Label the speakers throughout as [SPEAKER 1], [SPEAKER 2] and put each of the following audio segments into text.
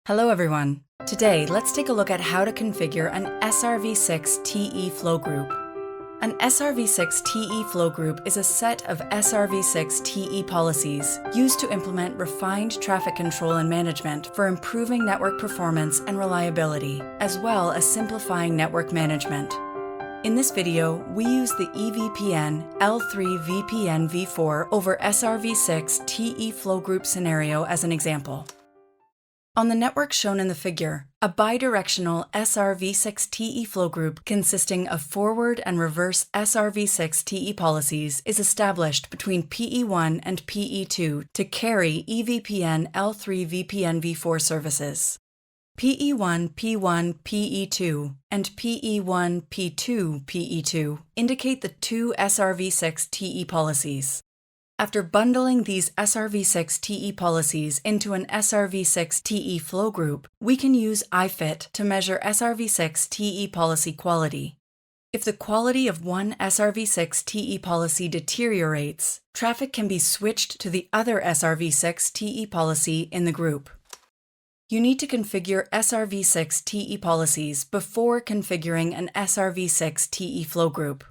[SPEAKER 1] Hello everyone. Today, let's take a look at how to configure an SRv6 TE flow group. An SRv6 TE flow group is a set of SRv6 TE policies used to implement refined traffic control and management for improving network performance and reliability, as well as simplifying network management. In this video, we use the EVPN L3 VPN v4 over SRv6 TE flow group scenario as an example. On the network shown in the figure, a bidirectional SRv6 TE flow group consisting of forward and reverse SRv6 TE policies is established between PE1 and PE2 to carry EVPN L3 VPN v4 services. PE1 P1 PE2 and PE1 P2 PE2 indicate the two SRv6 TE policies. After bundling these SRv6 TE policies into an SRv6 TE flow group, we can use IFIT to measure SRv6 TE policy quality. If the quality of one SRv6 TE policy deteriorates, traffic can be switched to the other SRv6 TE policy in the group. You need to configure SRv6 TE policies before configuring an SRv6 TE flow group.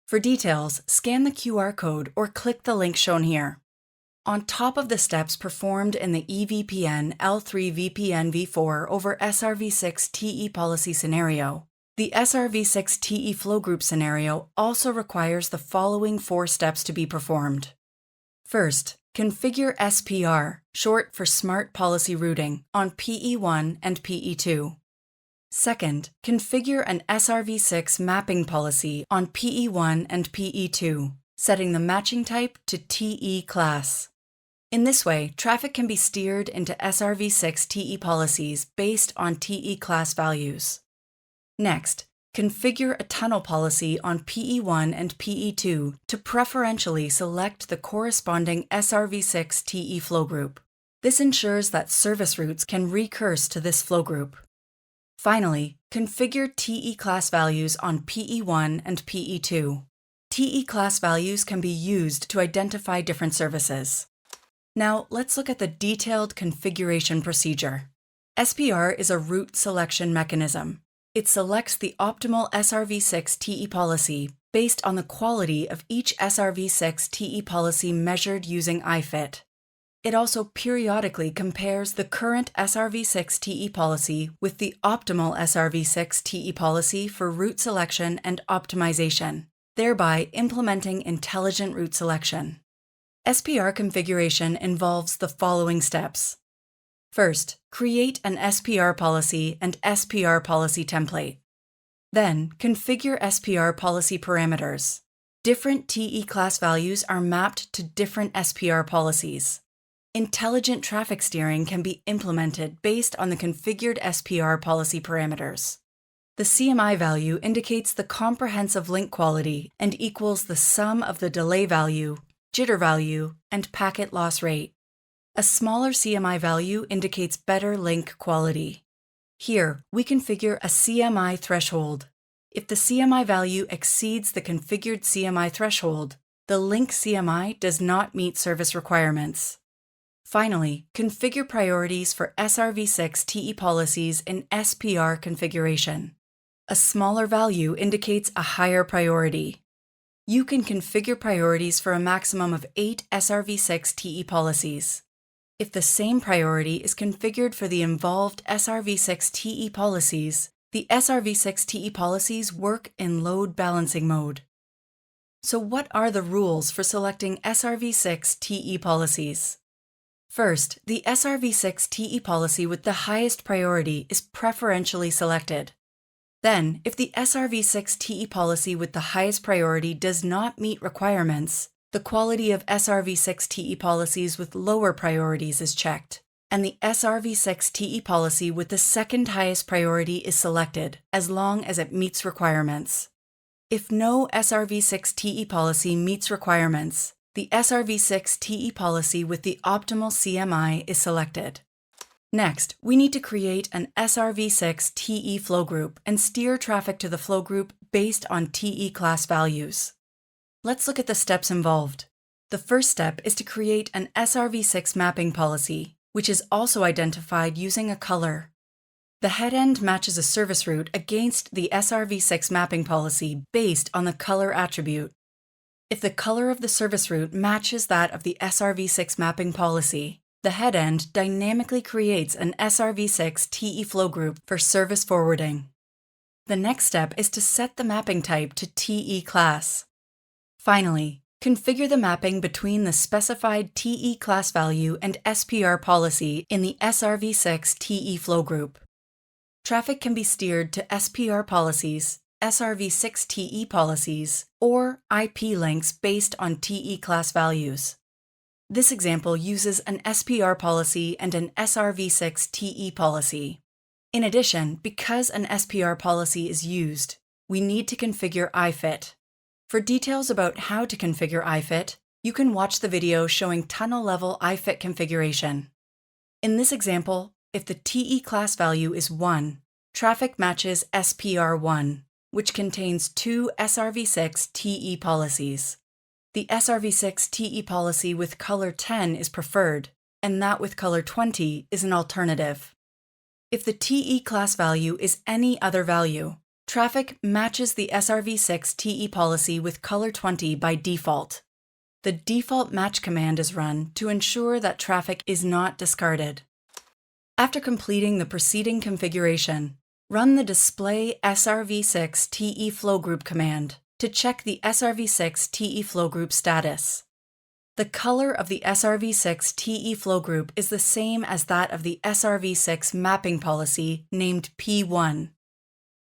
[SPEAKER 1] For details, scan the QR code or click the link shown here. On top of the steps performed in the EVPN L3 VPN v4 over SRv6 TE policy scenario, the SRv6 TE flow group scenario also requires the following 4 steps to be performed. First, configure SPR, short for Smart Policy Routing, on PE1 and PE2. Second, configure an SRv6 mapping policy on PE1 and PE2, setting the matching type to TE class. In this way, traffic can be steered into SRv6 TE policies based on TE class values. Next, configure a tunnel policy on PE1 and PE2 to preferentially select the corresponding SRv6 TE flow group. This ensures that service routes can recurse to this flow group. Finally, configure TE class values on PE1 and PE2. TE class values can be used to identify different services. Now, let's look at the detailed configuration procedure. SPR is a route selection mechanism. It selects the optimal SRv6 TE policy based on the quality of each SRv6 TE policy measured using IFIT. It also periodically compares the current SRv6 TE policy with the optimal SRv6 TE policy for route selection and optimization, thereby implementing intelligent route selection. SPR configuration involves the following steps. First, create an SPR policy and SPR policy template. Then, configure SPR policy parameters. Different TE class values are mapped to different SPR policies. Intelligent traffic steering can be implemented based on the configured SPR policy parameters. The CMI value indicates the comprehensive link quality and equals the sum of the delay value, jitter value, and packet loss rate. A smaller CMI value indicates better link quality. Here, we configure a CMI threshold. If the CMI value exceeds the configured CMI threshold, the link CMI does not meet service requirements. Finally, configure priorities for SRv6 TE policies in SPR configuration. A smaller value indicates a higher priority. You can configure priorities for a maximum of 8 SRv6 TE policies. If the same priority is configured for the involved SRv6 TE policies, the SRv6 TE policies work in load balancing mode. So what are the rules for selecting SRv6 TE policies? First, the SRv6 TE policy with the highest priority is preferentially selected. Then, if the SRv6 TE policy with the highest priority does not meet requirements, the quality of SRv6 TE policies with lower priorities is checked, and the SRv6 TE policy with the second highest priority is selected, as long as it meets requirements. If no SRv6 TE policy meets requirements, the SRv6 TE policy with the optimal CMI is selected. Next, we need to create an SRv6 TE flow group and steer traffic to the flow group based on TE class values. Let's look at the steps involved. The first step is to create an SRv6 mapping policy, which is also identified using a color. The head end matches a service route against the SRv6 mapping policy based on the color attribute. If the color of the service route matches that of the SRv6 mapping policy, the head end dynamically creates an SRv6 TE flow group for service forwarding. The next step is to set the mapping type to TE class. Finally, configure the mapping between the specified TE class value and SPR policy in the SRv6 TE flow group. Traffic can be steered to SPR policies, SRv6 TE policies, or IP links based on TE class values. This example uses an SPR policy and an SRv6 TE policy. In addition, because an SPR policy is used, we need to configure IFIT. For details about how to configure IFIT, you can watch the video showing tunnel-level IFIT configuration. In this example, if the TE class value is 1, traffic matches SPR1, which contains two SRv6 TE policies. The SRv6 TE policy with color 10 is preferred, and that with color 20 is an alternative. If the TE class value is any other value, traffic matches the SRv6 TE policy with color 20 by default. The default match command is run to ensure that traffic is not discarded. After completing the preceding configuration, run the display SRv6 TE flow group command to check the SRv6 TE flow group status. The color of the SRv6 TE flow group is the same as that of the SRv6 mapping policy named P1.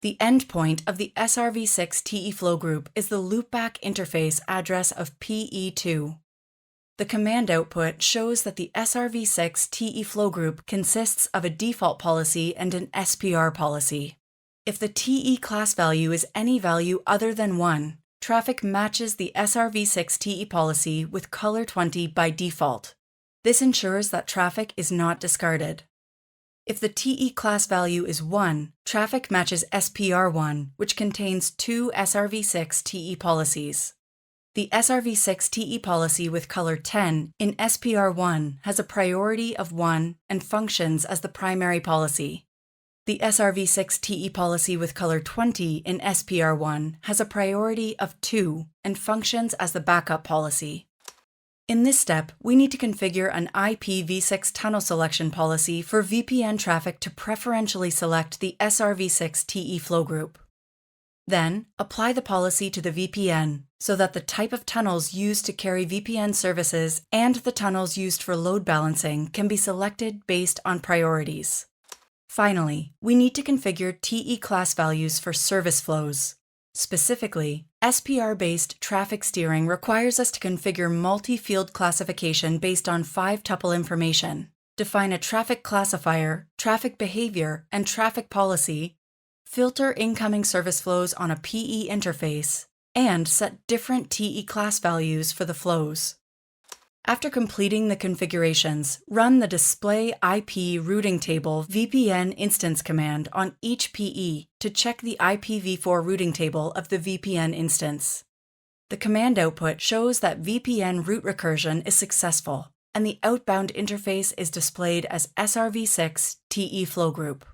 [SPEAKER 1] The endpoint of the SRv6 TE flow group is the loopback interface address of PE2. The command output shows that the SRv6 TE flow group consists of a default policy and an SPR policy. If the TE class value is any value other than 1, traffic matches the SRv6 TE policy with color 20 by default. This ensures that traffic is not discarded. If the TE class value is 1, traffic matches SPR1, which contains two SRv6 TE policies. The SRv6 TE policy with color 10 in SPR1 has a priority of 1 and functions as the primary policy. The SRv6 TE policy with color 20 in SPR1 has a priority of 2 and functions as the backup policy. In this step, we need to configure an IPv6 tunnel selection policy for VPN traffic to preferentially select the SRv6 TE flow group. Then, apply the policy to the VPN so that the type of tunnels used to carry VPN services and the tunnels used for load balancing can be selected based on priorities. Finally, we need to configure TE class values for service flows. Specifically, SPR-based traffic steering requires us to configure multi-field classification based on 5-tuple information, define a traffic classifier, traffic behavior, and traffic policy, filter incoming service flows on a PE interface, and set different TE class values for the flows. After completing the configurations, run the display IP routing table VPN instance command on each PE to check the IPv4 routing table of the VPN instance. The command output shows that VPN route recursion is successful, and the outbound interface is displayed as SRv6 TE flow group.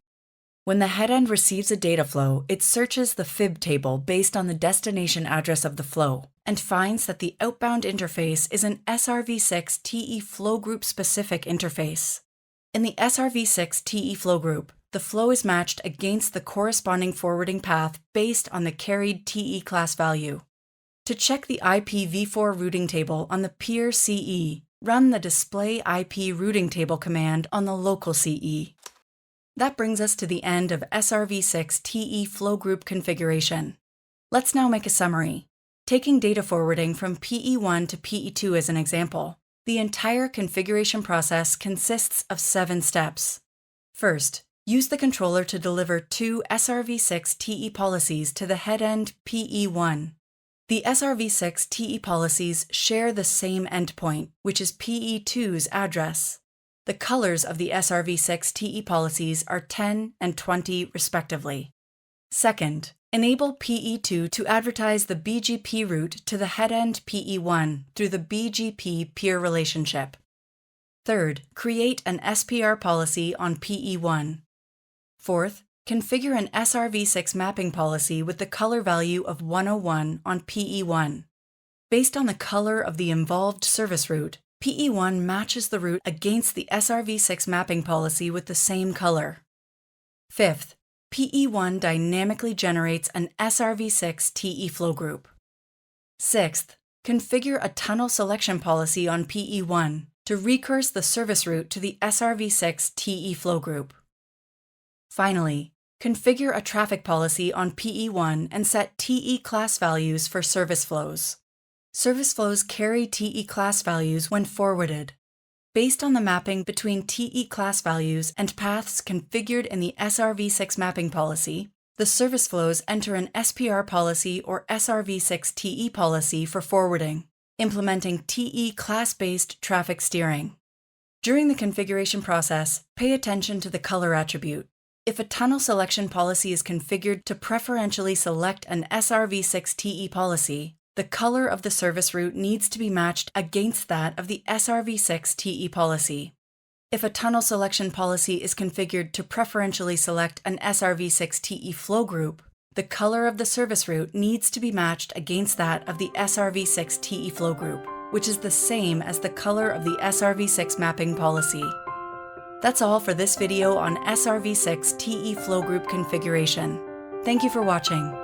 [SPEAKER 1] When the headend receives a data flow, it searches the FIB table based on the destination address of the flow and finds that the outbound interface is an SRv6 TE flow group specific interface. In the SRv6 TE flow group, the flow is matched against the corresponding forwarding path based on the carried TE class value. To check the IPv4 routing table on the peer CE, run the display IP routing table command on the local CE. That brings us to the end of SRv6 TE flow group configuration. Let's now make a summary. Taking data forwarding from PE1 to PE2 as an example, the entire configuration process consists of 7 steps. First, use the controller to deliver 2 SRv6 TE policies to the headend PE1. The SRv6 TE policies share the same endpoint, which is PE2's address. The colors of the SRv6 TE policies are 10 and 20 respectively. Second, enable PE2 to advertise the BGP route to the headend PE1 through the BGP peer relationship. Third, create an SPR policy on PE1. Fourth, configure an SRv6 mapping policy with the color value of 101 on PE1. Based on the color of the involved service route, PE1 matches the route against the SRv6 mapping policy with the same color. Fifth, PE1 dynamically generates an SRv6 TE flow group. Sixth, configure a tunnel selection policy on PE1 to recurse the service route to the SRv6 TE flow group. Finally, configure a traffic policy on PE1 and set TE class values for service flows. Service flows carry TE class values when forwarded. Based on the mapping between TE class values and paths configured in the SRv6 mapping policy, the service flows enter an SPR policy or SRv6 TE policy for forwarding, implementing TE class-based traffic steering. During the configuration process, pay attention to the color attribute. If a tunnel selection policy is configured to preferentially select an SRv6 TE policy, the color of the service route needs to be matched against that of the SRv6 TE policy. If a tunnel selection policy is configured to preferentially select an SRv6 TE flow group, the color of the service route needs to be matched against that of the SRv6 TE flow group, which is the same as the color of the SRv6 mapping policy. That's all for this video on SRv6 TE flow group configuration. Thank you for watching.